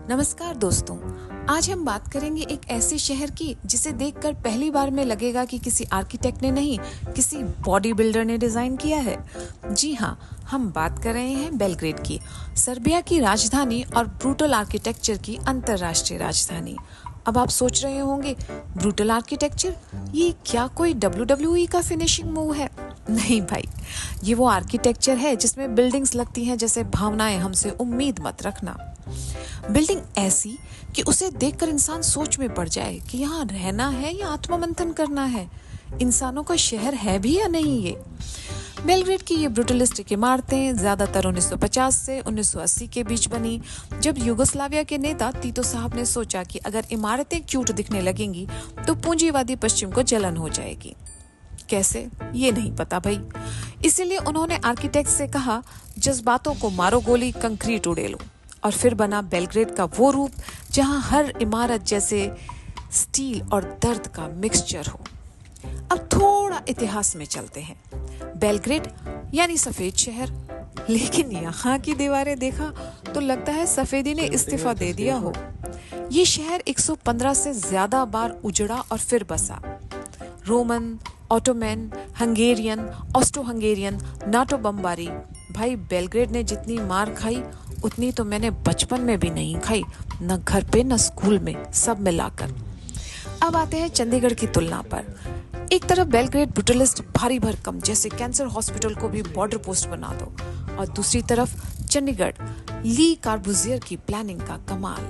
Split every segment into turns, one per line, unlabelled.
नमस्कार दोस्तों, आज हम बात करेंगे एक ऐसे शहर की जिसे देखकर पहली बार में लगेगा कि किसी आर्किटेक्ट ने नहीं, किसी बॉडी बिल्डर ने डिजाइन किया है। जी हाँ, हम बात कर रहे हैं बेलग्रेड की, सर्बिया की राजधानी और ब्रूटल आर्किटेक्चर की अंतर्राष्ट्रीय राजधानी। अब आप सोच रहे होंगे, ब्रूटल आर्किटेक्चर, ये क्या कोई WWE का फिनिशिंग मूव है? नहीं भाई, ये वो आर्किटेक्चर है जिसमें बिल्डिंग्स लगती हैं जैसे भावनाएं हमसे उम्मीद मत रखना। बिल्डिंग ऐसी कि उसे देखकर इंसान सोच में पड़ जाए कि यहाँ रहना है या आत्ममंथन करना है, इंसानों का शहर है भी या नहीं ये। बेलग्रेड की ये ब्रूटलिस्टिक इमारतें ज्यादातर 1950 से 1980 के बीच बनी, जब यूगोस्लाविया के नेता तीतो साहब ने सोचा कि अगर इमारतें क्यूट दिखने लगेंगी तो पूंजीवादी पश्चिम को जलन हो जाएगी। कैसे, ये नहीं पता भाई। इसीलिए उन्होंने आर्किटेक्ट से कहा, जज्बातों को मारो गोली, कंक्रीट उड़ेलो। और फिर बना बेलग्रेड का वो रूप जहां हर इमारत जैसे स्टील और दर्द का मिक्सचर हो। अब थोड़ा इतिहास में चलते हैं। बेलग्रेड यानी सफेद शहर, लेकिन यहाँ की दीवारें देखा तो लगता है सफेदी ने इस्तीफा दे दिया हो। ये शहर 115 से ज्यादा बार उजड़ा और फिर बसा। Roman, Ottoman, Hungarian, Austro Hungarian, NATO बमबारी। भाई, बेलग्रेड ने जितनी मार खाई उतनी तो मैंने बचपन में भी नहीं खाई, न घर पे न स्कूल में, सब मिलाकर। अब आते हैं चंडीगढ़ की तुलना पर। एक तरफ बेलग्रेड ब्रूटलिस्ट भारी भरकम जैसे कैंसर हॉस्पिटल को भी बॉर्डर पोस्ट बना दो, और दूसरी तरफ चंडीगढ़ ली कार्बुजियर की प्लानिंग का कमाल,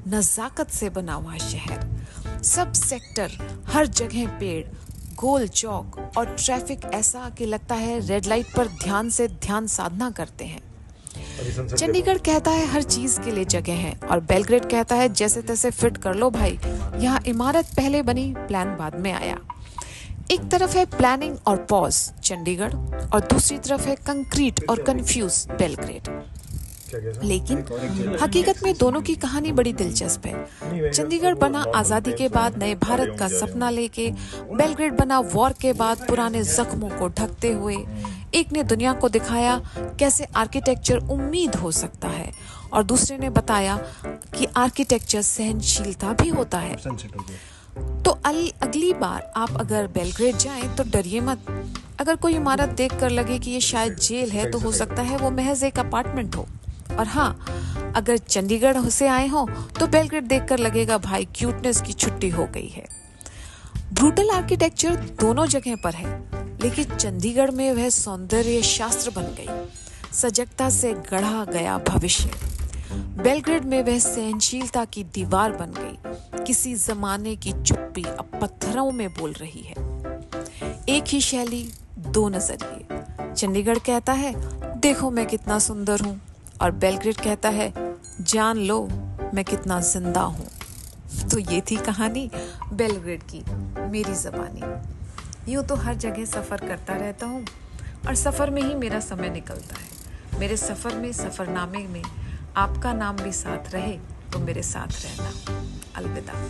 नजाकत से बना हुआ शहर। सब सेक्टर, हर जगह पेड़, गोल चौक और ट्रैफिक ऐसा कि लगता है रेड लाइट पर ध्यान से ध्यान साधना करते हैं। चंडीगढ़ कहता है हर चीज के लिए जगह है, और बेलग्रेड कहता है जैसे तैसे फिट कर लो भाई, यहाँ इमारत पहले बनी, प्लान बाद में आया। एक तरफ है प्लानिंग और पॉज चंडीगढ़, और दूसरी तरफ है कंक्रीट और कंफ्यूज बेलग्रेड। लेकिन हकीकत में दोनों की कहानी बड़ी दिलचस्प है। चंडीगढ़ बना आजादी के बाद नए भारत का सपना लेके, बेलग्रेड बना वॉर के बाद पुराने जख्मों को ढकते हुए। एक ने दुनिया को दिखाया कैसे आर्किटेक्चर उम्मीद हो सकता है, और दूसरे ने बताया कि आर्किटेक्चर सहनशीलता भी होता है। तो अगली बार आप अगर बेलग्रेड जाएं तो डरिए मत। अगर कोई इमारत देखकर लगे कि ये शायद जेल है, तो हो सकता है वो महज एक अपार्टमेंट हो। और हाँ, अगर चंडीगढ़ से आए हो तो बेलग्रेड देखकर लगेगा भाई क्यूटनेस की छुट्टी हो गई है। ब्रूटल आर्किटेक्चर दोनों जगह पर है, लेकिन चंडीगढ़ में वह सौंदर्य शास्त्र बन गई, सजगता से गढ़ा गया भविष्य। बेलग्रेड में वह सहनशीलता की दीवार बन गई, किसी जमाने की चुप्पी अब पत्थरों में बोल रही है। एक ही शैली, दो नजरिए। चंडीगढ़ कहता है देखो मैं कितना सुंदर हूँ, और बेलग्रेड कहता है जान लो मैं कितना जिंदा हूँ। तो ये थी कहानी बेलग्रेड की, मेरी ज़बानी। यूँ तो हर जगह सफ़र करता रहता हूँ, और सफ़र में ही मेरा समय निकलता है। मेरे सफ़र में, सफ़रनामे में आपका नाम भी साथ रहे तो मेरे साथ रहना। अलविदा।